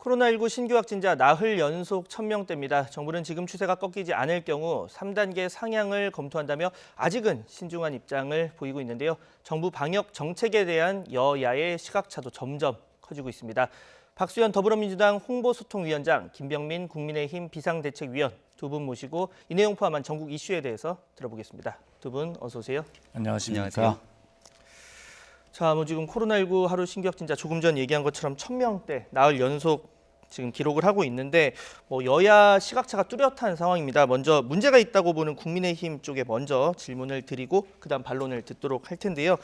코로나19 신규 확진자 나흘 연속 1000명대입니다. 정부는 지금 추세가 꺾이지 않을 경우 3단계 상향을 검토한다며 아직은 신중한 입장을 보이고 있는데요. 정부 방역 정책에 대한 여야의 시각차도 점점 커지고 있습니다. 박수현 더불어민주당 홍보소통위원장, 김병민 국민의힘 비상대책위원 두 분 모시고 이 내용 포함한 전국 이슈에 대해서 들어보겠습니다. 두 분 어서 오세요. 안녕하십니까. 자, 지금 코로나19 하루 신규 확진자 조금 전 얘기한 것처럼 1000명대 나흘 연속 지금 기록을 하고 있는데 여야 시각차가 뚜렷한 상황입니다. 먼저 문제가 있다고 보는 국민의힘 쪽에 먼저 질문을 드리고 그다음 반론을 듣도록 할 텐데요.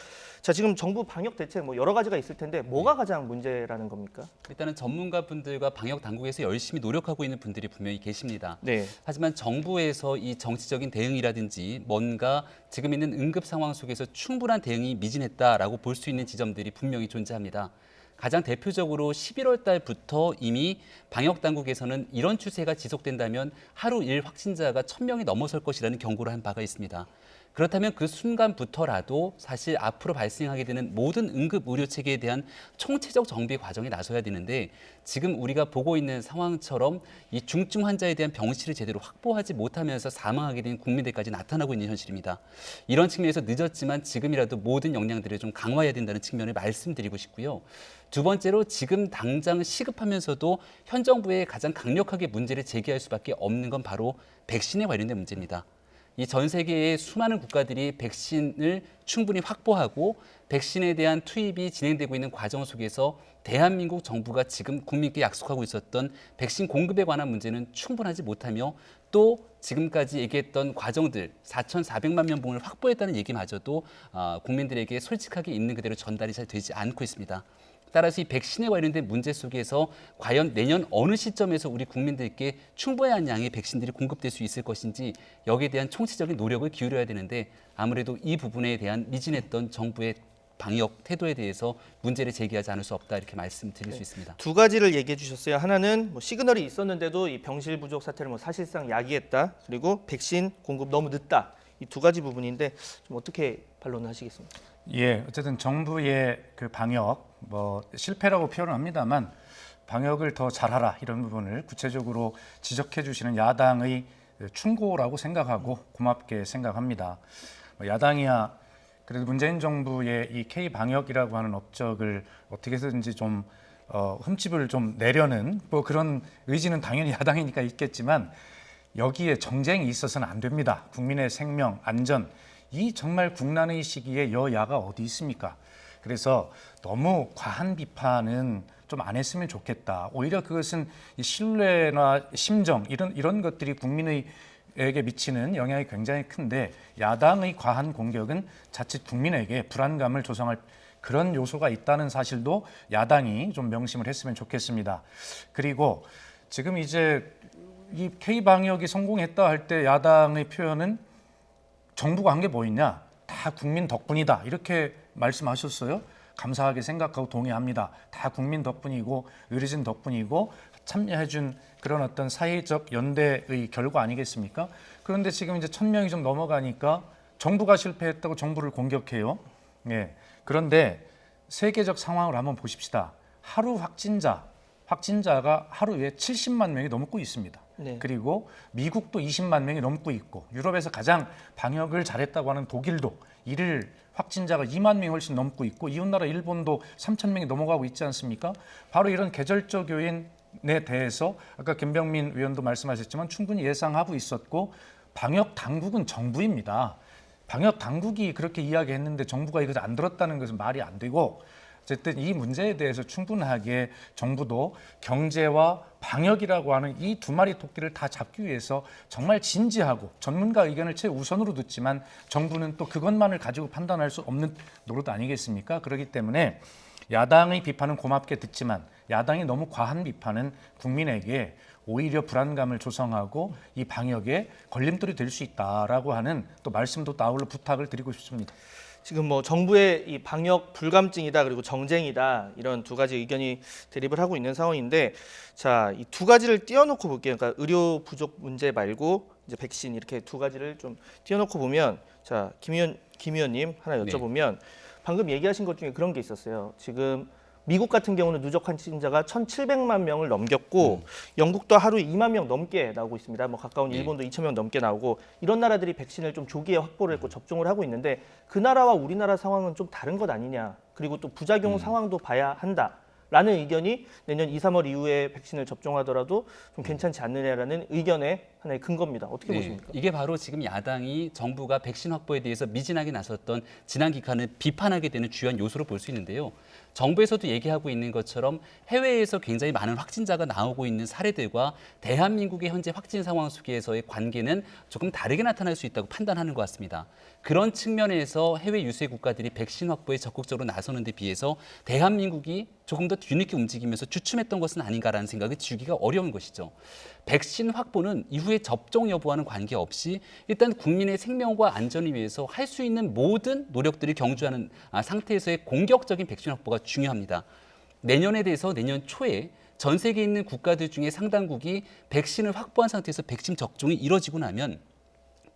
자, 지금 정부 방역 대책 여러 가지가 있을 텐데 뭐가 가장 문제라는 겁니까? 일단은 전문가분들과 방역 당국에서 열심히 노력하고 있는 분들이 분명히 계십니다. 네. 하지만 정부에서 이 정치적인 대응이라든지 뭔가 지금 있는 응급 상황 속에서 충분한 대응이 미진했다라고 볼 수 있는 지점들이 분명히 존재합니다. 가장 대표적으로 11월 달부터 이미 방역 당국에서는 이런 추세가 지속된다면 하루 일 확진자가 1000명이 넘어설 것이라는 경고를 한 바가 있습니다. 그렇다면 그 순간부터라도 사실 앞으로 발생하게 되는 모든 응급 의료 체계에 대한 총체적 정비 과정에 나서야 되는데 지금 우리가 보고 있는 상황처럼 이 중증 환자에 대한 병실을 제대로 확보하지 못하면서 사망하게 된 국민들까지 나타나고 있는 현실입니다. 이런 측면에서 늦었지만 지금이라도 모든 역량들을 좀 강화해야 된다는 측면을 말씀드리고 싶고요. 두 번째로 지금 당장 시급하면서도 현 정부에 가장 강력하게 문제를 제기할 수밖에 없는 건 바로 백신에 관련된 문제입니다. 이 전 세계의 수많은 국가들이 백신을 충분히 확보하고 백신에 대한 투입이 진행되고 있는 과정 속에서 대한민국 정부가 지금 국민께 약속하고 있었던 백신 공급에 관한 문제는 충분하지 못하며 또 지금까지 얘기했던 과정들 4,400만 명분을 확보했다는 얘기마저도 국민들에게 솔직하게 있는 그대로 전달이 잘 되지 않고 있습니다. 따라서 이 백신에 관련된 문제 속에서 과연 내년 어느 시점에서 우리 국민들께 충분한 양의 백신들이 공급될 수 있을 것인지 여기에 대한 총체적인 노력을 기울여야 되는데 아무래도 이 부분에 대한 미진했던 정부의 방역 태도에 대해서 문제를 제기하지 않을 수 없다 이렇게 말씀드릴 수 있습니다. 두 가지를 얘기해 주셨어요. 하나는 시그널이 있었는데도 이 병실 부족 사태를 사실상 야기했다. 그리고 백신 공급 너무 늦다. 이 두 가지 부분인데 좀 어떻게 반론을 하시겠습니까? 예, 어쨌든 정부의 그 방역 실패라고 표현을 합니다만 방역을 더 잘하라 이런 부분을 구체적으로 지적해 주시는 야당의 충고라고 생각하고 고맙게 생각합니다. 야당이야 그래도 문재인 정부의 이 K 방역이라고 하는 업적을 어떻게 해서든지 좀 흠집을 좀 내려는 그런 의지는 당연히 야당이니까 있겠지만 여기에 정쟁이 있어서는 안 됩니다. 국민의 생명, 안전 이 정말 국난의 시기에 여야가 어디 있습니까? 그래서 너무 과한 비판은 좀 안 했으면 좋겠다. 오히려 그것은 이 신뢰나 심정 이런 것들이 국민에게 미치는 영향이 굉장히 큰데 야당의 과한 공격은 자칫 국민에게 불안감을 조성할 그런 요소가 있다는 사실도 야당이 좀 명심을 했으면 좋겠습니다. 그리고 지금 이제 이 K-방역이 성공했다 할 때 야당의 표현은 정부가 한 게 뭐 있냐? 다 국민 덕분이다. 이렇게 말씀하셨어요. 감사하게 생각하고 동의합니다. 다 국민 덕분이고 의료진 덕분이고 참여해준 그런 어떤 사회적 연대의 결과 아니겠습니까? 그런데 지금 이제 1000명이 좀 넘어가니까 정부가 실패했다고 정부를 공격해요. 예. 그런데 세계적 상황을 한번 보십시다. 하루 확진자가 하루에 70만 명이 넘고 있습니다. 네. 그리고 미국도 20만 명이 넘고 있고 유럽에서 가장 방역을 잘했다고 하는 독일도 이를 확진자가 2만 명이 훨씬 넘고 있고 이웃나라 일본도 3천 명이 넘어가고 있지 않습니까? 바로 이런 계절적 요인에 대해서 아까 김병민 위원도 말씀하셨지만 충분히 예상하고 있었고 방역 당국은 정부입니다. 방역 당국이 그렇게 이야기했는데 정부가 이것을 안 들었다는 것은 말이 안 되고 어쨌든 이 문제에 대해서 충분하게 정부도 경제와 방역이라고 하는 이 두 마리 토끼를 다 잡기 위해서 정말 진지하고 전문가 의견을 최우선으로 듣지만 정부는 또 그것만을 가지고 판단할 수 없는 노릇 아니겠습니까? 그렇기 때문에 야당의 비판은 고맙게 듣지만 야당이 너무 과한 비판은 국민에게 오히려 불안감을 조성하고 이 방역에 걸림돌이 될 수 있다라고 하는 또 말씀도 아울러 부탁을 드리고 싶습니다. 지금 정부의 이 방역 불감증이다 그리고 정쟁이다 이런 두 가지 의견이 대립을 하고 있는 상황인데 자, 이 두 가지를 띄워놓고 볼게요. 그러니까 의료 부족 문제 말고 이제 백신 이렇게 두 가지를 좀 띄워놓고 보면 자, 김 의원님 하나 여쭤보면 방금 얘기하신 것 중에 그런 게 있었어요. 지금 미국 같은 경우는 누적 확진자가 1,700만 명을 넘겼고 영국도 하루 2만 명 넘게 나오고 있습니다. 뭐 가까운 일본도 2,000명 넘게 나오고 이런 나라들이 백신을 좀 조기에 확보를 했고 접종을 하고 있는데 그 나라와 우리나라 상황은 좀 다른 것 아니냐. 그리고 또 부작용 상황도 봐야 한다. 라는 의견이 내년 2, 3월 이후에 백신을 접종하더라도 좀 괜찮지 않느냐라는 의견의 하나의 근거입니다. 어떻게 보십니까? 이게 바로 지금 야당이 정부가 백신 확보에 대해서 미진하게 나섰던 지난 기간을 비판하게 되는 주요한 요소로 볼 수 있는데요. 정부에서도 얘기하고 있는 것처럼 해외에서 굉장히 많은 확진자가 나오고 있는 사례들과 대한민국의 현재 확진 상황 속에서의 관계는 조금 다르게 나타날 수 있다고 판단하는 것 같습니다. 그런 측면에서 해외 유수의 국가들이 백신 확보에 적극적으로 나서는 데 비해서 대한민국이 조금 더 뒤늦게 움직이면서 주춤했던 것은 아닌가라는 생각을 지우기가 어려운 것이죠. 백신 확보는 이후에 접종 여부와는 관계없이 일단 국민의 생명과 안전을 위해서 할 수 있는 모든 노력들을 경주하는 상태에서의 공격적인 백신 확보가 중요합니다. 내년에 대해서 내년 초에 전 세계에 있는 국가들 중에 상당국이 백신을 확보한 상태에서 백신 접종이 이뤄지고 나면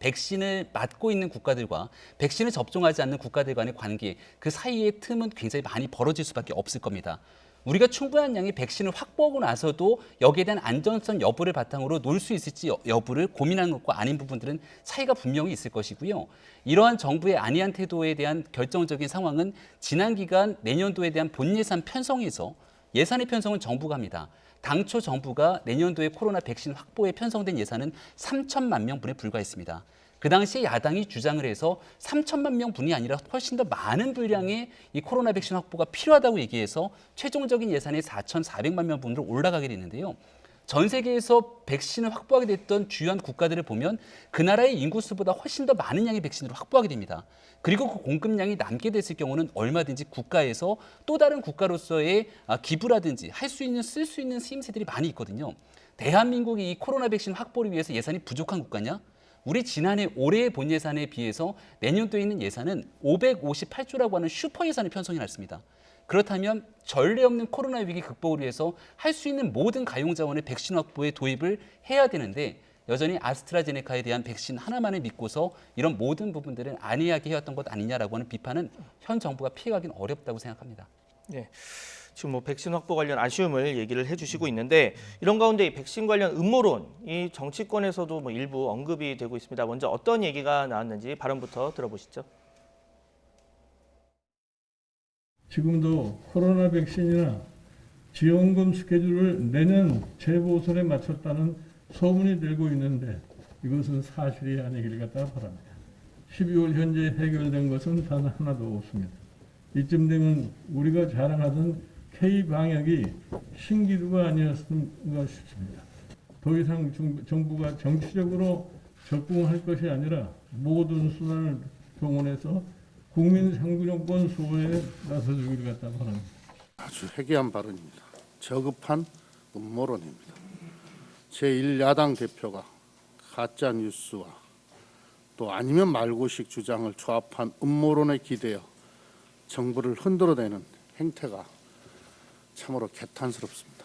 백신을 맞고 있는 국가들과 백신을 접종하지 않는 국가들 간의 관계, 그 사이의 틈은 굉장히 많이 벌어질 수밖에 없을 겁니다. 우리가 충분한 양의 백신을 확보하고 나서도 여기에 대한 안전성 여부를 바탕으로 놓을 수 있을지 여부를 고민하는 것과 아닌 부분들은 차이가 분명히 있을 것이고요. 이러한 정부의 안이한 태도에 대한 결정적인 상황은 지난 기간 내년도에 대한 본 예산 편성에서 예산의 편성은 정부가 합니다. 당초 정부가 내년도에 코로나 백신 확보에 편성된 예산은 3천만 명분에 불과했습니다. 그 당시에 야당이 주장을 해서 3천만 명분이 아니라 훨씬 더 많은 분량의 이 코로나 백신 확보가 필요하다고 얘기해서 최종적인 예산이 4,400만 명분으로 올라가게 됐는데요. 전 세계에서 백신을 확보하게 됐던 주요한 국가들을 보면 그 나라의 인구수보다 훨씬 더 많은 양의 백신을 확보하게 됩니다. 그리고 그 공급량이 남게 됐을 경우는 얼마든지 국가에서 또 다른 국가로서의 기부라든지 할 수 있는 쓸 수 있는 쓰임새들이 많이 있거든요. 대한민국이 이 코로나 백신 확보를 위해서 예산이 부족한 국가냐? 우리 지난해 올해의 본 예산에 비해서 내년도에 있는 예산은 558조라고 하는 슈퍼 예산을 편성해 놨습니다. 그렇다면 전례 없는 코로나 위기 극복을 위해서 할 수 있는 모든 가용 자원의 백신 확보에 도입을 해야 되는데 여전히 아스트라제네카에 대한 백신 하나만을 믿고서 이런 모든 부분들은 안이하게 해왔던 것 아니냐라고 하는 비판은 현 정부가 피해가기는 어렵다고 생각합니다. 네. 지금 뭐 백신 확보 관련 아쉬움을 얘기를 해주시고 있는데 이런 가운데 이 백신 관련 음모론이 정치권에서도 뭐 일부 언급이 되고 있습니다. 먼저 어떤 얘기가 나왔는지 발언부터 들어보시죠. 지금도 코로나 백신이나 지원금 스케줄을 내년 재보선에 맞췄다는 소문이 들고 있는데 이것은 사실이 아니길 갖다 바랍니다. 12월 현재 해결된 것은 단 하나도 없습니다. 이쯤 되면 우리가 자랑하던 K-방역이 신기루가 아니었는가 싶습니다. 더 이상 정부가 정치적으로 접근할 것이 아니라 모든 수단을 동원해서 국민 생존권 수호에 나서주기를 갖다 바랍니다. 아주 해괴한 발언입니다. 저급한 음모론입니다. 제1야당 대표가 가짜 뉴스와 또 아니면 말고식 주장을 조합한 음모론에 기대어 정부를 흔들어대는 행태가 참으로 개탄스럽습니다.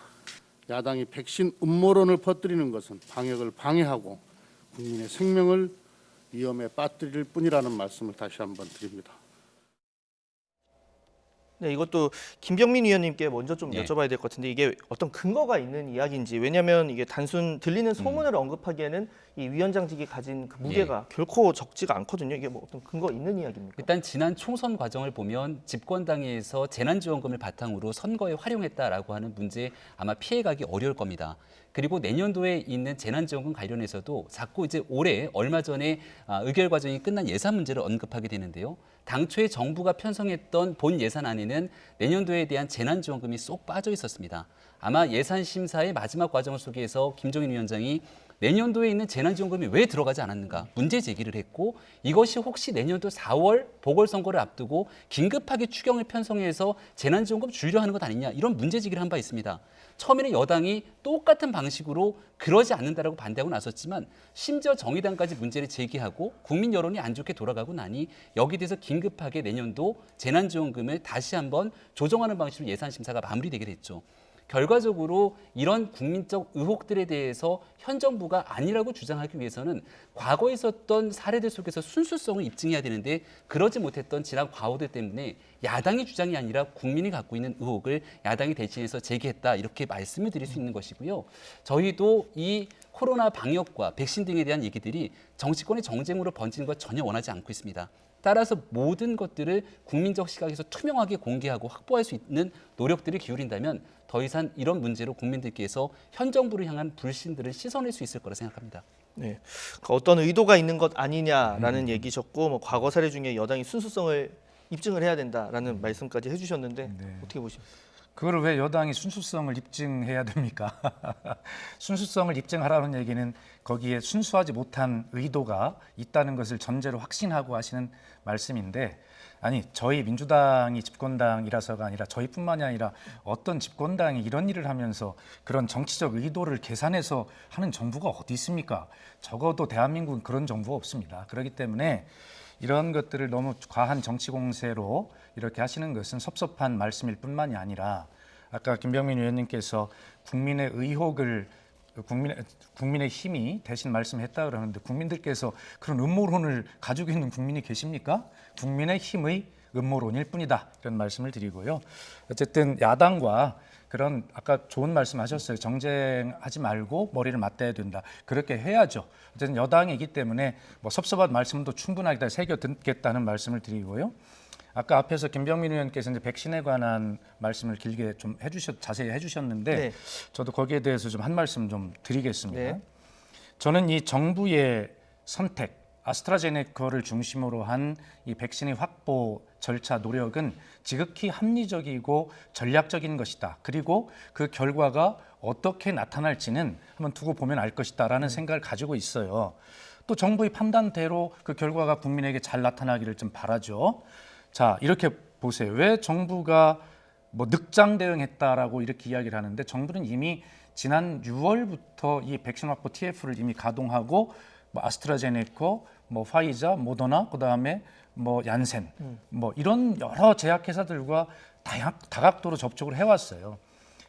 야당이 백신 음모론을 퍼뜨리는 것은 방역을 방해하고 국민의 생명을 위험에 빠뜨릴 뿐이라는 말씀을 다시 한번 드립니다. 네, 이것도 김병민 위원님께 먼저 좀 네. 여쭤봐야 될 것 같은데 이게 어떤 근거가 있는 이야기인지 왜냐하면 이게 단순 들리는 소문을 언급하기에는 이 위원장직이 가진 그 무게가 결코 적지가 않거든요. 이게 뭐 어떤 근거 있는 이야기입니까? 일단 지난 총선 과정을 보면 집권당에서 재난지원금을 바탕으로 선거에 활용했다라고 하는 문제에 아마 피해가기 어려울 겁니다. 그리고 내년도에 있는 재난지원금 관련해서도 자꾸 이제 올해 얼마 전에 의결 과정이 끝난 예산 문제를 언급하게 되는데요. 당초에 정부가 편성했던 본 예산안에는 내년도에 대한 재난지원금이 쏙 빠져 있었습니다. 아마 예산 심사의 마지막 과정 속에서 김종인 위원장이 내년도에 있는 재난지원금이 왜 들어가지 않았는가 문제 제기를 했고 이것이 혹시 내년도 4월 보궐선거를 앞두고 긴급하게 추경을 편성해서 재난지원금 줄이려 하는 것 아니냐 이런 문제 제기를 한 바 있습니다. 처음에는 여당이 똑같은 방식으로 그러지 않는다라고 반대하고 나섰지만 심지어 정의당까지 문제를 제기하고 국민 여론이 안 좋게 돌아가고 나니 여기에 대해서 긴급하게 내년도 재난지원금을 다시 한번 조정하는 방식으로 예산심사가 마무리되게 됐죠. 결과적으로 이런 국민적 의혹들에 대해서 현 정부가 아니라고 주장하기 위해서는 과거에 있었던 사례들 속에서 순수성을 입증해야 되는데 그러지 못했던 지난 과오들 때문에 야당의 주장이 아니라 국민이 갖고 있는 의혹을 야당이 대신해서 제기했다 이렇게 말씀을 드릴 수 있는 것이고요. 저희도 이 코로나 방역과 백신 등에 대한 얘기들이 정치권의 정쟁으로 번지는 것 전혀 원하지 않고 있습니다. 따라서 모든 것들을 국민적 시각에서 투명하게 공개하고 확보할 수 있는 노력들을 기울인다면 더 이상 이런 문제로 국민들께서 현 정부를 향한 불신들을 씻어낼 수 있을 거라 생각합니다. 네, 그러니까 어떤 의도가 있는 것 아니냐라는 얘기셨고 뭐 과거 사례 중에 여당이 순수성을 입증을 해야 된다라는 말씀까지 해주셨는데 어떻게 보십니까? 그걸 왜 여당이 순수성을 입증해야 됩니까? 순수성을 입증하라는 얘기는 거기에 순수하지 못한 의도가 있다는 것을 전제로 확신하고 하시는 말씀인데, 아니 저희 민주당이 집권당이라서가 아니라 저희뿐만이 아니라 어떤 집권당이 이런 일을 하면서 그런 정치적 의도를 계산해서 하는 정부가 어디 있습니까? 적어도 대한민국은 그런 정부가 없습니다. 그렇기 때문에 이런 것들을 너무 과한 정치 공세로 이렇게 하시는 것은 섭섭한 말씀일 뿐만이 아니라, 아까 김병민 의원님께서 국민의 의혹을 국민의 힘이 대신 말씀했다 그러는데, 국민들께서 그런 음모론을 가지고 있는 국민이 계십니까? 국민의 힘의 음모론일 뿐이다, 이런 말씀을 드리고요. 어쨌든 야당과 그런 아까 좋은 말씀하셨어요. 정쟁하지 말고 머리를 맞대야 된다. 그렇게 해야죠. 어쨌든 여당이기 때문에 뭐 섭섭한 말씀도 충분하게 다 새겨 듣겠다는 말씀을 드리고요. 아까 앞에서 김병민 의원께서 이제 백신에 관한 말씀을 길게 좀 자세히 해주셨는데, 네. 저도 거기에 대해서 좀 한 말씀 좀 드리겠습니다. 네. 저는 이 정부의 선택, 아스트라제네카를 중심으로 한 이 백신의 확보 절차 노력은 지극히 합리적이고 전략적인 것이다. 그리고 그 결과가 어떻게 나타날지는 한번 두고 보면 알 것이다라는 생각을 가지고 있어요. 또 정부의 판단대로 그 결과가 국민에게 잘 나타나기를 좀 바라죠. 자, 이렇게 보세요. 왜 정부가 뭐 늑장 대응했다라고 이렇게 이야기를 하는데, 정부는 이미 지난 6월부터 이 백신 확보 TF를 이미 가동하고 뭐 아스트라제네카, 뭐 화이자, 모더나, 그다음에 뭐 얀센, 뭐 이런 여러 제약회사들과 다각도로 접촉을 해왔어요.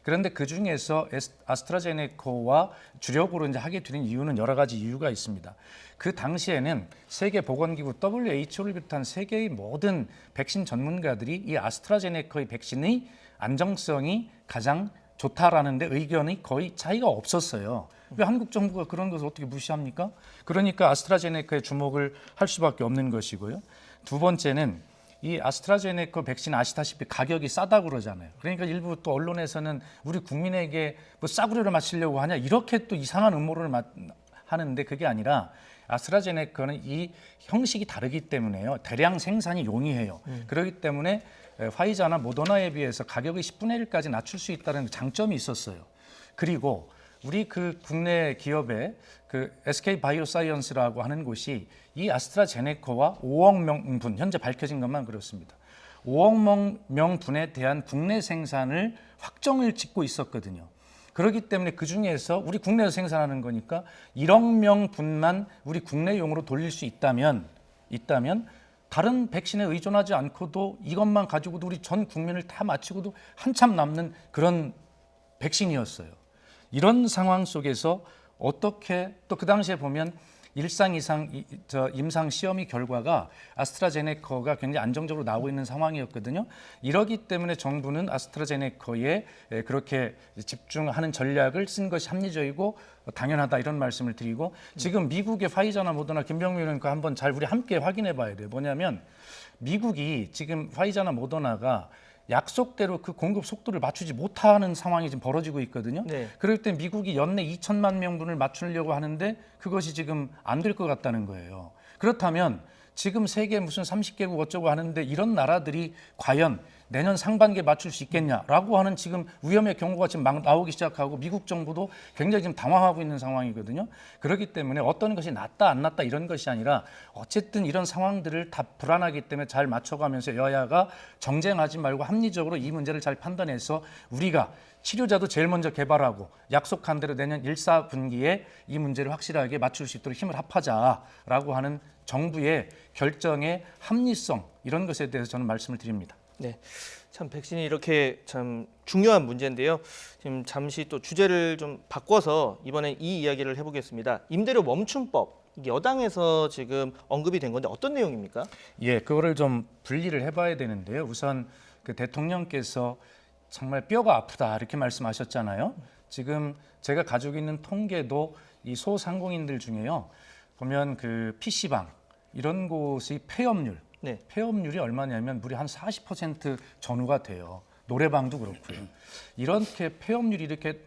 그런데 그 중에서 아스트라제네카와 주력으로 이제 하게 되는 이유는 여러 가지 이유가 있습니다. 그 당시에는 세계보건기구 WHO를 비롯한 세계의 모든 백신 전문가들이 이 아스트라제네카의 백신의 안정성이 가장 좋다라는데 의견이 거의 차이가 없었어요. 왜 한국 정부가 그런 것을 어떻게 무시합니까? 그러니까 아스트라제네카에 주목을 할 수밖에 없는 것이고요. 두 번째는 이 아스트라제네카 백신 아시다시피 가격이 싸다고 그러잖아요. 그러니까 일부 또 언론에서는 우리 국민에게 뭐 싸구려를 맞추려고 하냐, 이렇게 또 이상한 음모론을 하는데, 그게 아니라 아스트라제네카는 이 형식이 다르기 때문에요. 대량 생산이 용이해요. 그렇기 때문에 화이자나 모더나에 비해서 가격의 10분의 1까지 낮출 수 있다는 장점이 있었어요. 그리고 우리 그 국내 기업의 그 SK 바이오사이언스라고 하는 곳이 이 아스트라제네카와 5억 명분, 현재 밝혀진 것만 그렇습니다. 5억 명분에 대한 국내 생산을 확정을 짓고 있었거든요. 그렇기 때문에 그 중에서 우리 국내에서 생산하는 거니까 1억 명분만 우리 국내용으로 돌릴 수 있다면 다른 백신에 의존하지 않고도 이것만 가지고도 우리 전 국민을 다 맞추고도 한참 남는 그런 백신이었어요. 이런 상황 속에서 어떻게, 또 그 당시에 보면 임상 시험의 결과가 아스트라제네카가 굉장히 안정적으로 나오고 있는 상황이었거든요. 이러기 때문에 정부는 아스트라제네카에 그렇게 집중하는 전략을 쓴 것이 합리적이고 당연하다, 이런 말씀을 드리고, 지금 미국의 화이자나 모더나, 김병민 의원과 한번 잘 우리 함께 확인해 봐야 돼요. 뭐냐면 미국이 지금 화이자나 모더나가 약속대로 그 공급 속도를 맞추지 못하는 상황이 지금 벌어지고 있거든요. 네. 그럴 때 미국이 연내 2천만 명분을 맞추려고 하는데 그것이 지금 안 될 것 같다는 거예요. 그렇다면 지금 세계 무슨 30개국 어쩌고 하는데 이런 나라들이 과연 내년 상반기에 맞출 수 있겠냐라고 하는 지금 위험의 경고가 지금 막 나오기 시작하고, 미국 정부도 굉장히 지금 당황하고 있는 상황이거든요. 그렇기 때문에 어떤 것이 낫다 안 낫다 이런 것이 아니라 어쨌든 이런 상황들을 다 불안하기 때문에 잘 맞춰가면서 여야가 정쟁하지 말고 합리적으로 이 문제를 잘 판단해서 우리가 치료자도 제일 먼저 개발하고 약속한 대로 내년 1, 4분기에 이 문제를 확실하게 맞출 수 있도록 힘을 합하자라고 하는 정부의 결정의 합리성, 이런 것에 대해서 저는 말씀을 드립니다. 네, 참 백신이 이렇게 참 중요한 문제인데요. 지금 잠시 또 주제를 좀 바꿔서 이번엔 이 이야기를 해보겠습니다. 임대료 멈춤법. 이게 여당에서 지금 언급이 된 건데 어떤 내용입니까? 예, 그거를 좀 분리를 해봐야 되는데요. 우선 그 대통령께서 정말 뼈가 아프다 이렇게 말씀하셨잖아요. 지금 제가 가지고 있는 통계도 이 소상공인들 중에요. 보면 그 PC방 이런 곳의 폐업률, 네. 폐업률이 얼마냐면 무려 한 40% 전후가 돼요. 노래방도 그렇고요. 이렇게 폐업률이 이렇게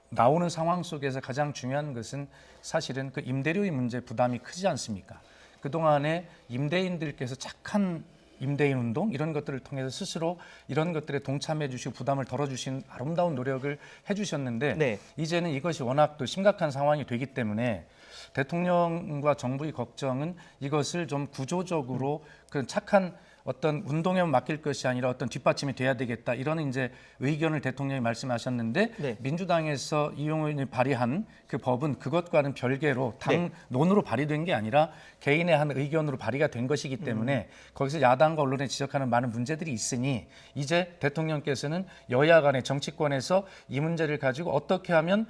나오는 상황 속에서 가장 중요한 것은 사실은 그 임대료의 문제 부담이 크지 않습니까? 그동안에 임대인들께서 착한 임대인 운동 이런 것들을 통해서 스스로 이런 것들에 동참해 주시고 부담을 덜어주신 아름다운 노력을 해주셨는데 네. 이제는 이것이 워낙 또 심각한 상황이 되기 때문에 대통령과 정부의 걱정은 이것을 좀 구조적으로 그 착한 어떤 운동에만 맡길 것이 아니라 어떤 뒷받침이 돼야 되겠다 이런 이제 의견을 대통령이 말씀하셨는데 네. 민주당에서 이용호 의원이 발의한 그 법은 그것과는 별개로 네. 당론으로 발의된 게 아니라 개인의 한 의견으로 발의가 된 것이기 때문에 거기서 야당과 언론에 지적하는 많은 문제들이 있으니 이제 대통령께서는 여야 간의 정치권에서 이 문제를 가지고 어떻게 하면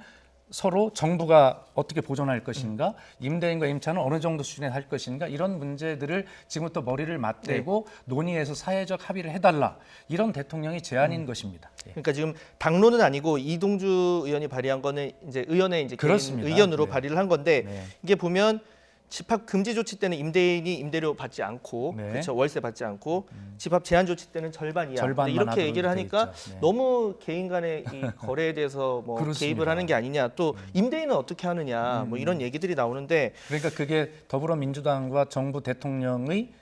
서로 정부가 어떻게 보존할 것인가, 임대인과 임차는 어느 정도 수준에 할 것인가 이런 문제들을 지금부터 머리를 맞대고 논의해서 사회적 합의를 해달라 이런 대통령의 제안인 것입니다. 예. 그러니까 지금 당론은 아니고 이동주 의원이 발의한 거는 이제 의원의 이제 개인 그렇습니다. 의견으로 네. 발의를 한 건데 네. 이게 보면 집합 금지 조치 때는 임대인이 임대료 받지 않고 네. 그렇죠 월세 받지 않고 집합 제한 조치 때는 절반 이하. 절반만 이렇게 하도록 얘기를 돼 하니까 있죠. 네. 너무 개인 간의 이 거래에 대해서 뭐 그렇습니다. 개입을 하는 게 아니냐 또 임대인은 어떻게 하느냐 뭐 이런 얘기들이 나오는데 그러니까 그게 더불어민주당과 정부 대통령의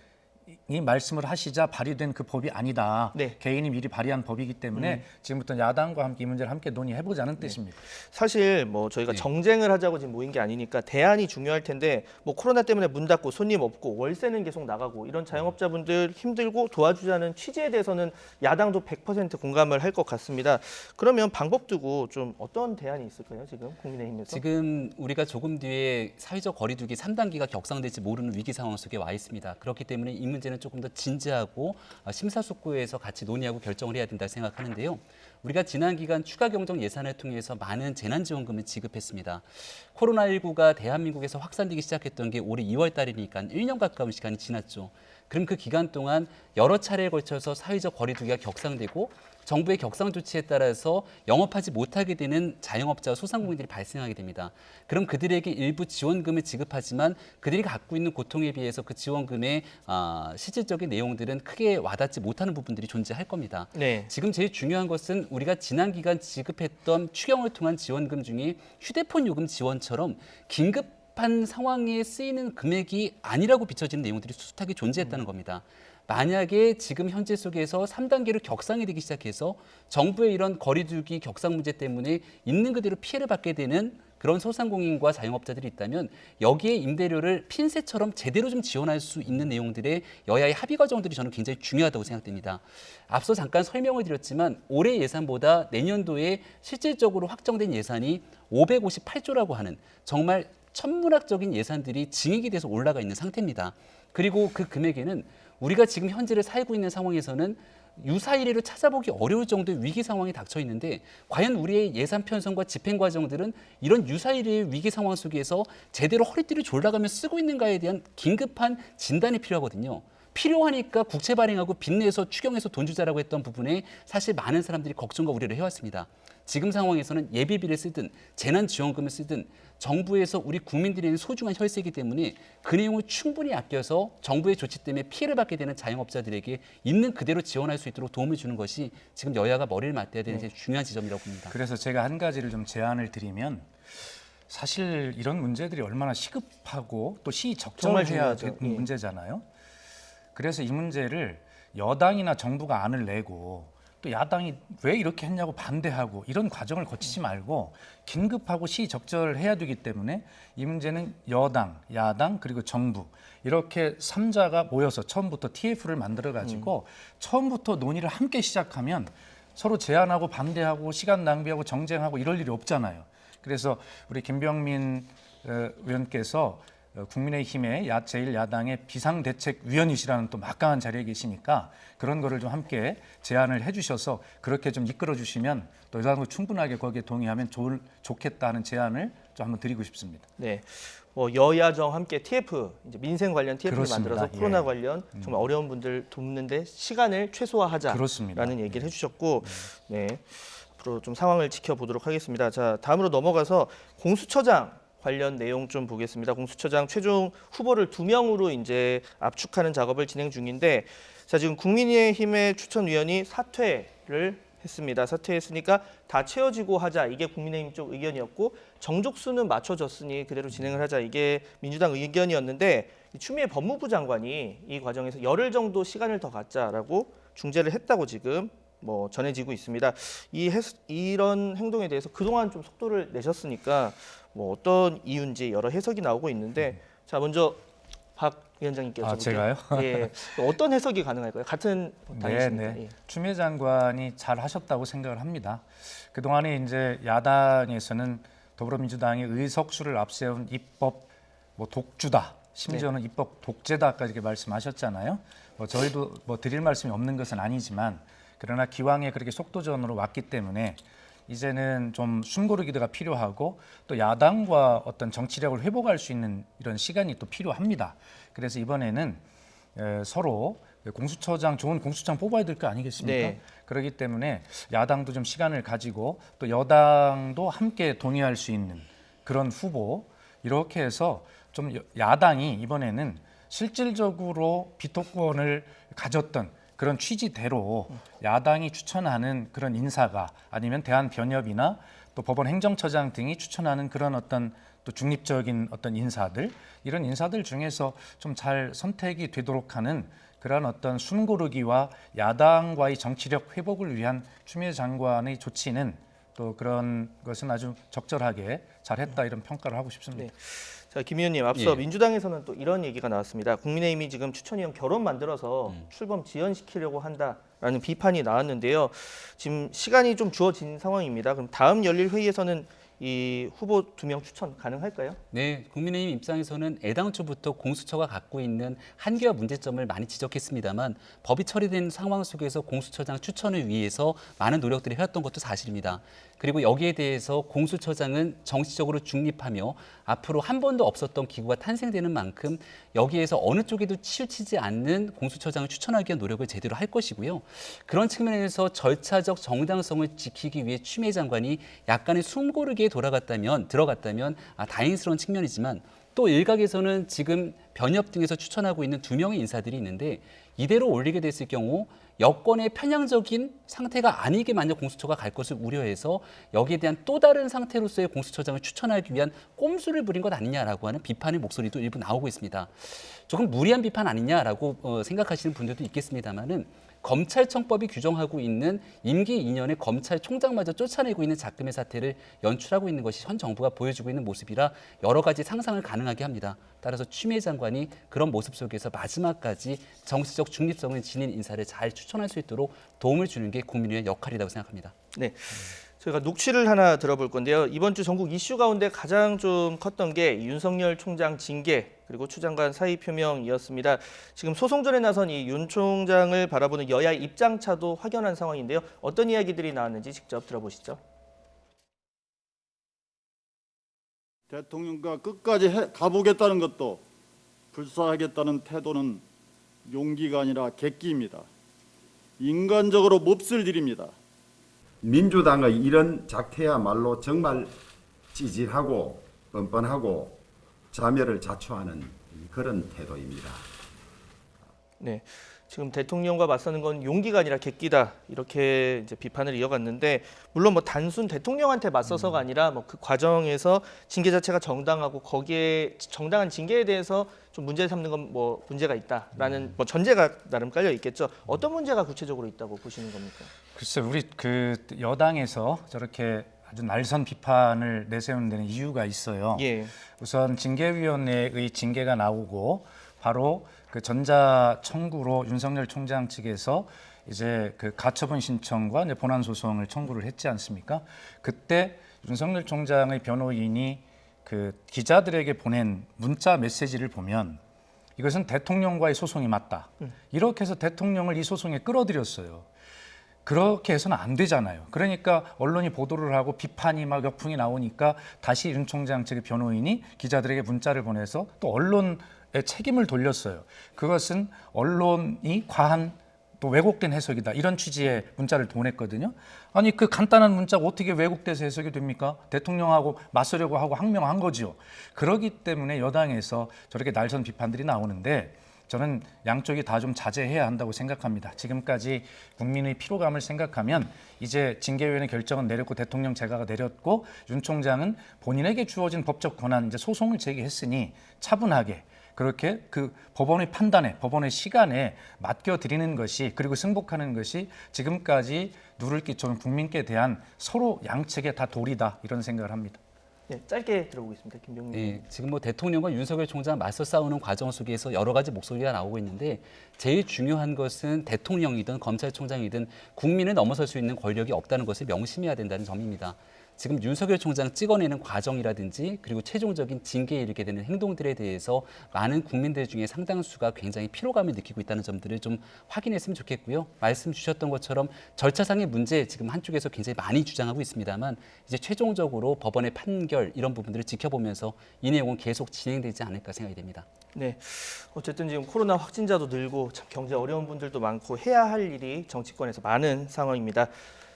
이 말씀을 하시자 발의된 그 법이 아니다. 네. 개인이 미리 발의한 법이기 때문에 지금부터 야당과 함께 이 문제를 함께 논의해보자는 뜻입니다. 사실 뭐 저희가 네. 정쟁을 하자고 지금 모인 게 아니니까 대안이 중요할 텐데 뭐 코로나 때문에 문 닫고 손님 없고 월세는 계속 나가고 이런 자영업자분들 힘들고 도와주자는 취지에 대해서는 야당도 100% 공감을 할 것 같습니다. 그러면 방법 두고 좀 어떤 대안이 있을까요? 지금 국민의힘에서? 지금 우리가 조금 뒤에 사회적 거리두기 3단계가 격상될지 모르는 위기 상황 속에 와 있습니다. 그렇기 때문에 이 문제는 조금 더 진지하고 심사숙고해서 같이 논의하고 결정을 해야 된다 생각하는데요. 우리가 지난 기간 추가 경정 예산을 통해서 많은 재난지원금을 지급했습니다. 코로나19가 대한민국에서 확산되기 시작했던 게 올해 2월 달이니까 1년 가까운 시간이 지났죠. 그럼 그 기간 동안 여러 차례에 걸쳐서 사회적 거리두기가 격상되고 정부의 격상 조치에 따라서 영업하지 못하게 되는 자영업자와 소상공인들이 발생하게 됩니다. 그럼 그들에게 일부 지원금을 지급하지만 그들이 갖고 있는 고통에 비해서 그 지원금의 실질적인 내용들은 크게 와닿지 못하는 부분들이 존재할 겁니다. 네. 지금 제일 중요한 것은 우리가 지난 기간 지급했던 추경을 통한 지원금 중에 휴대폰 요금 지원처럼 긴급한 상황에 쓰이는 금액이 아니라고 비춰지는 내용들이 숱하게 존재했다는 겁니다. 만약에 지금 현재 속에서 3단계로 격상이 되기 시작해서 정부의 이런 거리두기 격상 문제 때문에 있는 그대로 피해를 받게 되는 그런 소상공인과 자영업자들이 있다면 여기에 임대료를 핀셋처럼 제대로 좀 지원할 수 있는 내용들의 여야의 합의 과정들이 저는 굉장히 중요하다고 생각됩니다. 앞서 잠깐 설명을 드렸지만 올해 예산보다 내년도에 실질적으로 확정된 예산이 558조라고 하는 정말 천문학적인 예산들이 증액이 돼서 올라가 있는 상태입니다. 그리고 그 금액에는 우리가 지금 현재를 살고 있는 상황에서는 유사일을 찾아보기 어려울 정도의 위기 상황이 닥쳐 있는데 과연 우리의 예산 편성과 집행 과정들은 이런 유사일의 위기 상황 속에서 제대로 허리띠를 졸라가며 쓰고 있는가에 대한 긴급한 진단이 필요하거든요. 필요하니까 국채 발행하고 빚내서 추경해서 돈 주자라고 했던 부분에 사실 많은 사람들이 걱정과 우려를 해왔습니다. 지금 상황에서는 예비비를 쓰든 재난지원금을 쓰든 정부에서 우리 국민들에게 소중한 혈세이기 때문에 그 내용을 충분히 아껴서 정부의 조치 때문에 피해를 받게 되는 자영업자들에게 있는 그대로 지원할 수 있도록 도움을 주는 것이 지금 여야가 머리를 맞대야 되는 제일 중요한 지점이라고 봅니다. 그래서 제가 한 가지를 좀 제안을 드리면 사실 이런 문제들이 얼마나 시급하고 또 정말 시적절해야 중요하죠. 되는 문제잖아요. 그래서 이 문제를 여당이나 정부가 안을 내고 또 야당이 왜 이렇게 했냐고 반대하고 이런 과정을 거치지 말고 긴급하고 시적절해야 되기 때문에 이 문제는 여당, 야당 그리고 정부 이렇게 3자가 모여서 처음부터 TF를 만들어 가지고 처음부터 논의를 함께 시작하면 서로 제안하고 반대하고 시간 낭비하고 정쟁하고 이럴 일이 없잖아요. 그래서 우리 김병민 의원께서 국민의힘의 제1야당의 비상대책위원이시라는 또 막강한 자리에 계시니까 그런 거를 좀 함께 제안을 해주셔서 그렇게 좀 이끌어 주시면 또 여당도 충분하게 거기에 동의하면 좋겠다는 제안을 좀 한번 드리고 싶습니다. 네. 뭐 여야정 함께 TF, 이제 민생 관련 TF를 그렇습니다. 만들어서 예. 코로나 관련 정말 어려운 분들 돕는데 시간을 최소화하자라는 그렇습니다. 얘기를 해주셨고, 네. 앞으로 좀 상황을 지켜보도록 하겠습니다. 자, 다음으로 넘어가서 공수처장 관련 내용 좀 보겠습니다. 공수처장 최종 후보를 2명으로 이제 압축하는 작업을 진행 중인데, 자, 지금 국민의힘의 추천위원이 사퇴를 했습니다. 사퇴했으니까 다 채워지고 하자, 이게 국민의힘 쪽 의견이었고, 정족수는 맞춰졌으니 그대로 진행을 하자, 이게 민주당 의견이었는데, 추미애 법무부 장관이 이 과정에서 열흘 정도 시간을 더 갖자라고 중재를 했다고 지금 뭐 전해지고 있습니다. 이런 행동에 대해서 그동안 좀 속도를 내셨으니까 뭐 어떤 이유인지 여러 해석이 나오고 있는데, 자, 먼저 박 위원장님께 여쭤볼게요. 제가요? 예, 어떤 해석이 가능할까요? 같은 당이시니까. 네. 예. 추미애 장관이 잘 하셨다고 생각을 합니다. 그동안에 이제 야당에서는 더불어민주당의 의석수를 앞세운 입법 뭐 독주다, 심지어는 입법 독재다까지 이렇게 말씀하셨잖아요. 저희도 드릴 말씀이 없는 것은 아니지만, 그러나 기왕에 그렇게 속도전으로 왔기 때문에 이제는 좀 숨고르기가 필요하고 또 야당과 어떤 정치력을 회복할 수 있는 이런 시간이 또 필요합니다. 그래서 이번에는 서로 좋은 공수처장 뽑아야 될 거 아니겠습니까? 네. 그렇기 때문에 야당도 좀 시간을 가지고 또 여당도 함께 동의할 수 있는 그런 후보, 이렇게 해서 좀 야당이 이번에는 실질적으로 비토권을 가졌던 그런 취지대로 야당이 추천하는 그런 인사가, 아니면 대한변협이나 또 법원 행정처장 등이 추천하는 그런 어떤 또 중립적인 어떤 인사들, 이런 인사들 중에서 좀 잘 선택이 되도록 하는 그런 어떤 숨고르기와 야당과의 정치력 회복을 위한 추미애 장관의 조치는 또 그런 것은 아주 적절하게 잘했다, 이런 평가를 하고 싶습니다. 네. 자, 김 의원님, 앞서 예. 민주당에서는 또 이런 얘기가 나왔습니다. 국민의힘이 지금 추천위원 결혼 만들어서 출범 지연시키려고 한다라는 비판이 나왔는데요. 지금 시간이 좀 주어진 상황입니다. 그럼 다음 열릴 회의에서는 이 후보 2명 추천 가능할까요? 네, 국민의힘 입장에서는 애당초부터 공수처가 갖고 있는 한계와 문제점을 많이 지적했습니다만, 법이 처리된 상황 속에서 공수처장 추천을 위해서 많은 노력들이 해왔던 것도 사실입니다. 그리고 여기에 대해서 공수처장은 정치적으로 중립하며 앞으로 한 번도 없었던 기구가 탄생되는 만큼 여기에서 어느 쪽에도 치우치지 않는 공수처장을 추천하기 위한 노력을 제대로 할 것이고요. 그런 측면에서 절차적 정당성을 지키기 위해 추미애 장관이 약간의 숨고르기에 들어갔다면 다행스러운 측면이지만, 또 일각에서는 지금 변협 등에서 추천하고 있는 2명의 인사들이 있는데, 이대로 올리게 됐을 경우 여권의 편향적인 상태가 아니게 만약 공수처가 갈 것을 우려해서 여기에 대한 또 다른 상태로서의 공수처장을 추천하기 위한 꼼수를 부린 것 아니냐라고 하는 비판의 목소리도 일부 나오고 있습니다. 조금 무리한 비판 아니냐라고 생각하시는 분들도 있겠습니다만은, 검찰청법이 규정하고 있는 임기 2년의 검찰총장마저 쫓아내고 있는 작금의 사태를 연출하고 있는 것이 현 정부가 보여주고 있는 모습이라 여러 가지 상상을 가능하게 합니다. 따라서 추미애 장관이 그런 모습 속에서 마지막까지 정치적 중립성을 지닌 인사를 잘 추천할 수 있도록 도움을 주는 게 국민의 역할이라고 생각합니다. 네. 저희가 녹취를 하나 들어볼 건데요. 이번 주 전국 이슈 가운데 가장 좀 컸던 게 윤석열 총장 징계, 그리고 추 장관 사의 표명이었습니다. 지금 소송전에 나선 이 윤 총장을 바라보는 여야 입장차도 확연한 상황인데요. 어떤 이야기들이 나왔는지 직접 들어보시죠. 대통령과 끝까지 가보겠다는 것도 불사하겠다는 태도는 용기가 아니라 객기입니다. 인간적으로 몹쓸 일입니다. 민주당의 이런 작태야말로 정말 찌질하고 뻔뻔하고 자멸을 자초하는 그런 태도입니다. 네, 지금 대통령과 맞서는 건 용기가 아니라 객기다, 이렇게 이제 비판을 이어갔는데, 물론 뭐 단순 대통령한테 맞서서가 아니라 뭐 그 과정에서 징계 자체가 정당하고 거기에 정당한 징계에 대해서 좀 문제 삼는 건 뭐 문제가 있다라는 뭐 전제가 나름 깔려 있겠죠. 어떤 문제가 구체적으로 있다고 보시는 겁니까? 글쎄, 우리 그 여당에서 저렇게 아주 날선 비판을 내세우는 데는 이유가 있어요. 예. 우선 징계위원회의 징계가 나오고 바로 그 전자 청구로 윤석열 총장 측에서 이제 그 가처분 신청과 이제 본안 소송을 청구를 했지 않습니까? 그때 윤석열 총장의 변호인이 그 기자들에게 보낸 문자 메시지를 보면 이것은 대통령과의 소송이 맞다. 이렇게 해서 대통령을 이 소송에 끌어들였어요. 그렇게 해서는 안 되잖아요. 그러니까 언론이 보도를 하고 비판이 막 역풍이 나오니까 다시 윤 총장 측의 변호인이 기자들에게 문자를 보내서 또 언론의 책임을 돌렸어요. 그것은 언론이 과한 또 왜곡된 해석이다. 이런 취지의 문자를 보냈거든요. 아니 그 간단한 문자가 어떻게 왜곡돼서 해석이 됩니까? 대통령하고 맞서려고 하고 항명한 거지요. 그렇기 때문에 여당에서 저렇게 날선 비판들이 나오는데 저는 양쪽이 다 좀 자제해야 한다고 생각합니다. 지금까지 국민의 피로감을 생각하면 이제 징계위원회 결정은 내렸고 대통령 재가가 내렸고 윤 총장은 본인에게 주어진 법적 권한 이제 소송을 제기했으니 차분하게 그렇게 그 법원의 판단에 법원의 시간에 맡겨드리는 것이 그리고 승복하는 것이 지금까지 누를 끼쳐온 국민께 대한 서로 양측의 다 도리다 이런 생각을 합니다. 네, 짧게 들어보겠습니다. 김병민. 네, 지금 뭐 대통령과 윤석열 총장 맞서 싸우는 과정 속에서 여러 가지 목소리가 나오고 있는데 제일 중요한 것은 대통령이든 검찰총장이든 국민을 넘어설 수 있는 권력이 없다는 것을 명심해야 된다는 점입니다. 지금 윤석열 총장 찍어내는 과정이라든지 그리고 최종적인 징계에 이르게 되는 행동들에 대해서 많은 국민들 중에 상당수가 굉장히 피로감을 느끼고 있다는 점들을 좀 확인했으면 좋겠고요. 말씀 주셨던 것처럼 절차상의 문제 지금 한쪽에서 굉장히 많이 주장하고 있습니다만 이제 최종적으로 법원의 판결 이런 부분들을 지켜보면서 이 내용은 계속 진행되지 않을까 생각이 됩니다. 네, 어쨌든 지금 코로나 확진자도 늘고 참 경제 어려운 분들도 많고 해야 할 일이 정치권에서 많은 상황입니다.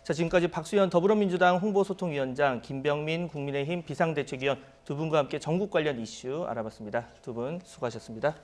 자, 지금까지 박수현 더불어민주당 홍보소통위원장, 김병민 국민의힘 비상대책위원 두 분과 함께 전국 관련 이슈 알아봤습니다. 두 분 수고하셨습니다.